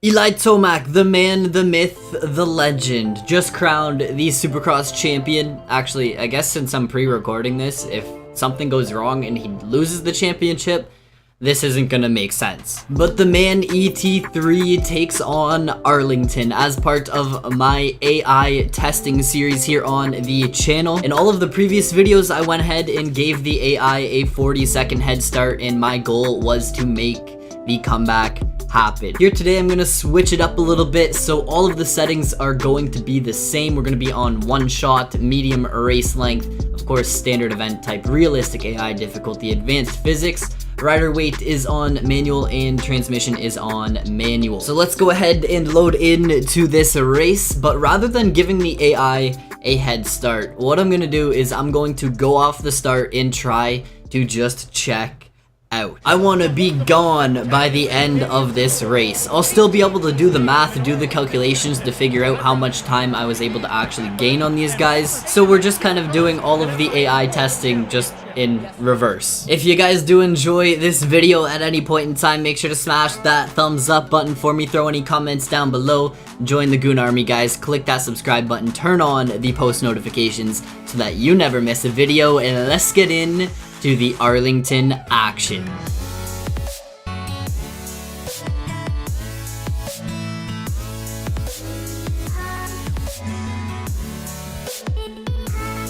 Eli Tomac, the man, the myth, the legend, just crowned the Supercross champion. Actually, I guess since I'm pre-recording this, if something goes wrong and he loses the championship, this isn't gonna make sense. But the man ET3 takes on Arlington as part of my AI testing series here on the channel. In all of the previous videos, I went ahead and gave the AI a 40-second head start, and my goal was to make the comeback happen. Here today, I'm gonna switch it up a little bit, so all of the settings are going to be the same. We're gonna be on one shot, medium race length, of course, standard event type, realistic AI difficulty, advanced physics. Rider weight is on manual and transmission is on manual. So let's go ahead and load into this race, but rather than giving the AI a head start, what I'm gonna do is I'm going to go off the start and try to just check out. I want to be gone by the end of this race. I'll still be able to do the math, do the calculations to figure out how much time I was able to actually gain on these guys. So we're just kind of doing all of the AI testing just in reverse. If you guys do enjoy this video at any point in time, make sure to smash that thumbs up button for me, throw any comments down below, join the Goon Army guys, click that subscribe button, turn on the post notifications so that you never miss a video, and let's get in to the Arlington action.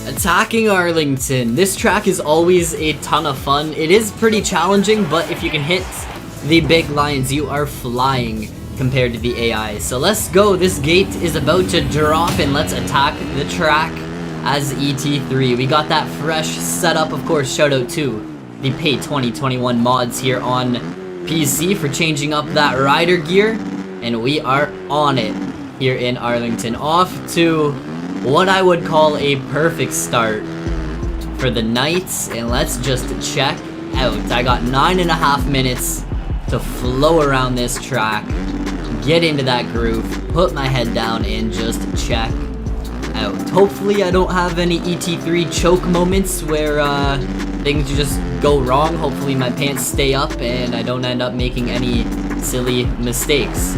Attacking Arlington. This track is always a ton of fun. It is pretty challenging, but if you can hit the big lines, you are flying compared to the AI. So let's go. This gate is about to drop, and let's attack the track as ET3. We got that fresh setup. Of course, shout out to the Pay 2021 mods here on PC for changing up that rider gear, and we are on it here in Arlington. Off to what I would call a perfect start for the night, and let's just check out. I got 9.5 minutes to flow around this track, get into that groove, put my head down, and just check out. Hopefully I don't have any ET3 choke moments where things just go wrong. Hopefully my pants stay up and I don't end up making any silly mistakes.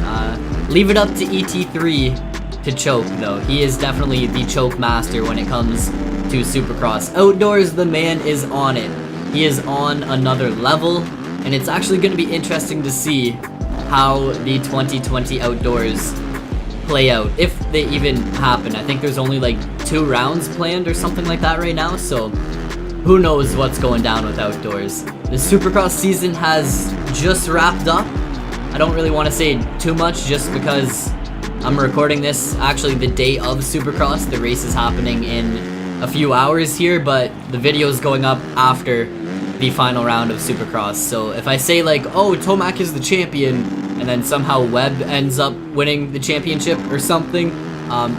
Leave it up to ET3 to choke though. He is definitely the choke master when it comes to Supercross. Outdoors, the man is on it. He is on another level, and it's actually going to be interesting to see how the 2020 outdoors play out, if they even happen. I think there's only like 2 rounds planned or something like that right now, so who knows what's going down with outdoors. The Supercross season has just wrapped up. I don't really want to say too much just because I'm recording this actually the day of Supercross. The race is happening in a few hours here, but the video is going up after the final round of Supercross. So if I say like, oh, Tomac is the champion, and then somehow Webb ends up winning the championship or something,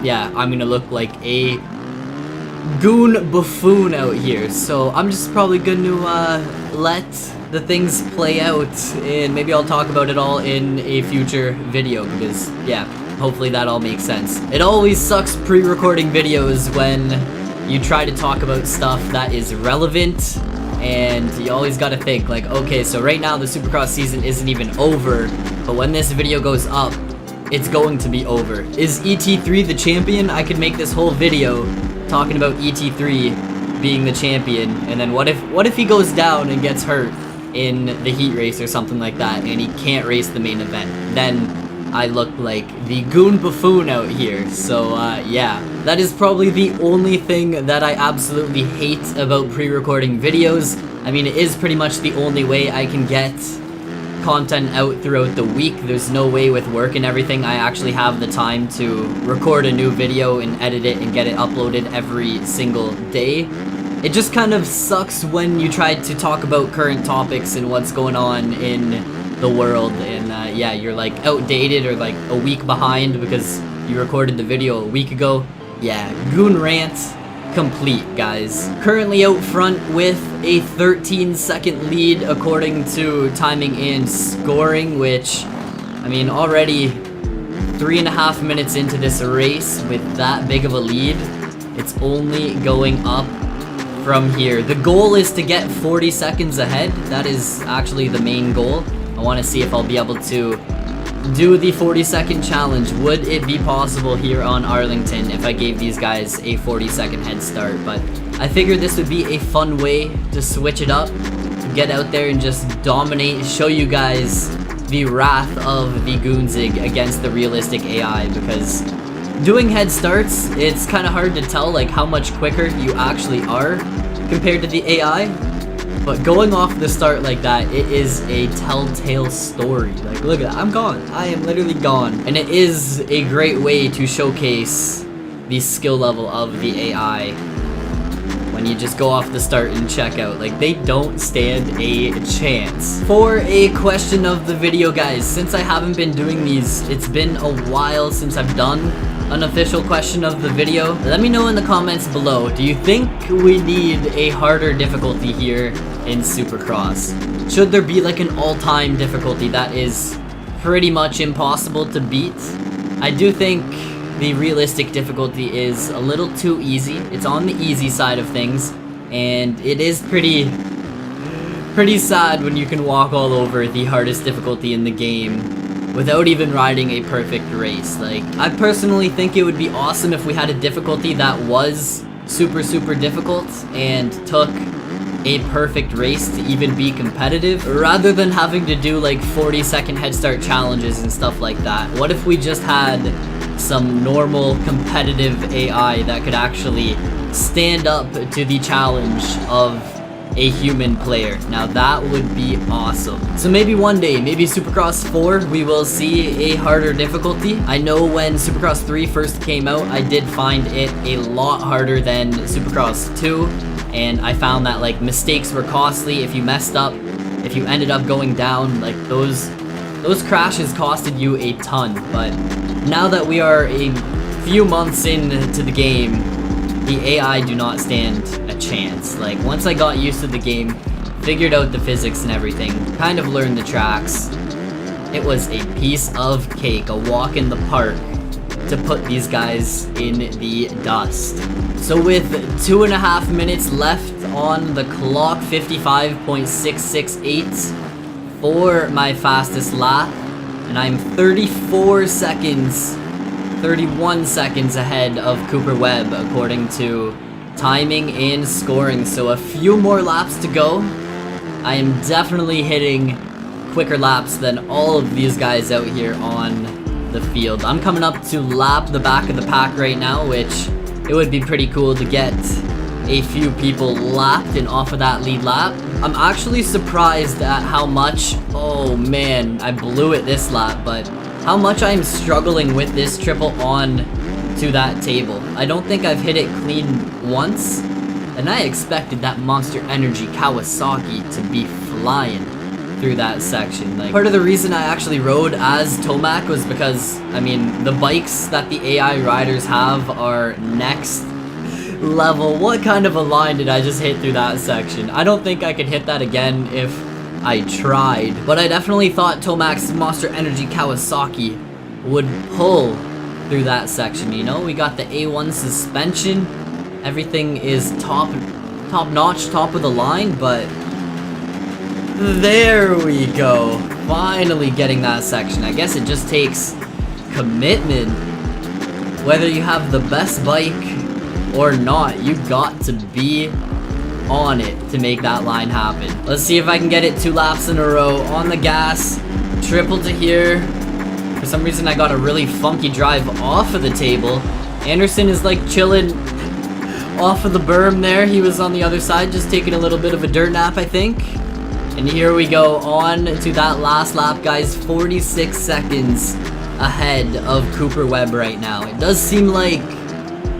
yeah, I'm gonna look like a goon buffoon out here. So I'm just probably gonna let the things play out, and maybe I'll talk about it all in a future video, because yeah, hopefully that all makes sense. It always sucks pre-recording videos when you try to talk about stuff that is relevant, and you always gotta think like, okay, so right now the Supercross season isn't even over, but when this video goes up, it's going to be over. Is ET3 the champion? I could make this whole video talking about ET3 being the champion, and then what if he goes down and gets hurt in the heat race or something like that, and he can't race the main event? Then I look like the goon buffoon out here. So yeah, that is probably the only thing that I absolutely hate about pre-recording videos. I mean, it is pretty much the only way I can get content out throughout the week. There's no way with work and everything I actually have the time to record a new video and edit it and get it uploaded every single day. It just kind of sucks when you try to talk about current topics and what's going on in the world, and yeah, you're like outdated or like a week behind because you recorded the video a week ago. Yeah, goon rant complete, guys. Currently out front with a 13-second lead according to timing and scoring, which, I mean, already 3.5 minutes into this race with that big of a lead, it's only going up from here. The goal is to get 40 seconds ahead. That is actually the main goal. I want to see if I'll be able to do the 40-second challenge. Would it be possible here on Arlington if I gave these guys a 40-second head start? But I figured this would be a fun way to switch it up, get out there and just dominate, show you guys the wrath of the Goonzig against the realistic AI, because doing head starts, it's kind of hard to tell like how much quicker you actually are compared to the AI. But going off the start like that, it is a telltale story. Like, look at that, I'm gone. I am literally gone. And it is a great way to showcase the skill level of the AI when you just go off the start and check out. Like, they don't stand a chance. For a question of the video, guys, since I haven't been doing these, it's been a while since I've done an official question of the video. Let me know in the comments below. Do you think we need a harder difficulty here in Supercross? Should there be like an all-time difficulty that is pretty much impossible to beat? I do think the realistic difficulty is a little too easy. It's on the easy side of things, and it is pretty sad when you can walk all over the hardest difficulty in the game without even riding a perfect race. Like, I personally think it would be awesome if we had a difficulty that was super difficult and took a perfect race to even be competitive, rather than having to do like 40-second head start challenges and stuff like that. What if we just had some normal competitive AI that could actually stand up to the challenge of a human player? Now that would be awesome. So maybe one day, maybe Supercross 4, we will see a harder difficulty. I know when Supercross 3 first came out, I did find it a lot harder than Supercross 2, and I found that like mistakes were costly. If you messed up, if you ended up going down, like those crashes costed you a ton. But now that we are a few months into the game, the AI do not stand a chance. Like, once I got used to the game, figured out the physics and everything, kind of learned the tracks, it was a piece of cake, a walk in the park to put these guys in the dust. So with 2.5 minutes left on the clock, 55.668 for my fastest lap, and I'm 31 seconds ahead of Cooper Webb according to timing and scoring. So a few more laps to go. I am definitely hitting quicker laps than all of these guys out here on the field. I'm coming up to lap the back of the pack right now, which it would be pretty cool to get a few people lapped and off of that lead lap. I'm actually surprised at how much, oh man, I blew it this lap, but how much I'm struggling with this triple on to that table. I don't think I've hit it clean once, and I expected that Monster Energy Kawasaki to be flying through that section. Like, part of the reason I actually rode as Tomac was because, I mean, the bikes that the AI riders have are next level. What kind of a line did I just hit through that section? I don't think I could hit that again if I tried, but I definitely thought Tomac's Monster Energy Kawasaki would pull through that section. You know, we got the A1 suspension, everything is top notch, top of the line, but there we go, finally getting that section. I guess it just takes commitment. Whether you have the best bike or not, you got to be on it to make that line happen. Let's see if I can get it 2 laps in a row on the gas, triple to here. For some reason I got a really funky drive off of the table. Anderson is like chilling off of the berm there. He was on the other side just taking a little bit of a dirt nap, I think. And here we go on to that last lap, guys. 46 seconds ahead of Cooper Webb right now. It does seem like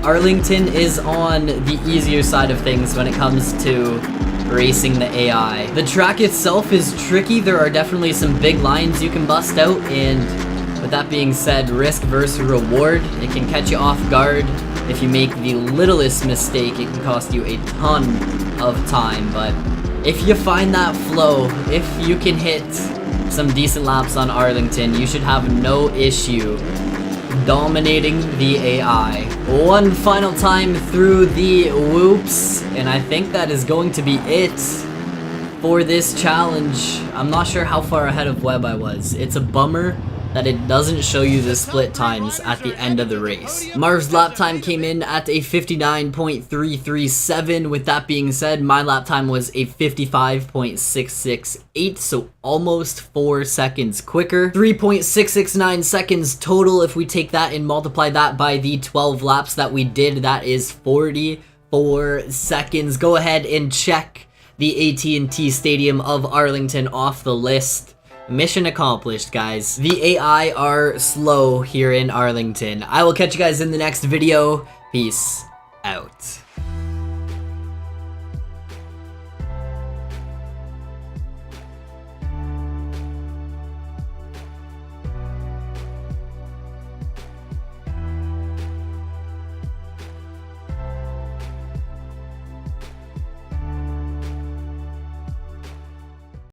Arlington is on the easier side of things when it comes to racing the AI. The track itself is tricky. There are definitely some big lines you can bust out, and with that being said, risk versus reward. It can catch you off guard. If you make the littlest mistake, it can cost you a ton of time, but if you find that flow, if you can hit some decent laps on Arlington, you should have no issue dominating the AI. One final time through the whoops, and I think that is going to be it for this challenge. I'm not sure how far ahead of Webb I was. It's a bummer that it doesn't show you the split times at the end of the race. Marv's lap time came in at a 59.337. With that being said, my lap time was a 55.668, so almost 4 seconds quicker. 3.669 seconds total. If we take that and multiply that by the 12 laps that we did, that is 44 seconds. Go ahead and check the AT&T Stadium of Arlington off the list. Mission accomplished, guys. The AI are slow here in Arlington. I will catch you guys in the next video. Peace out.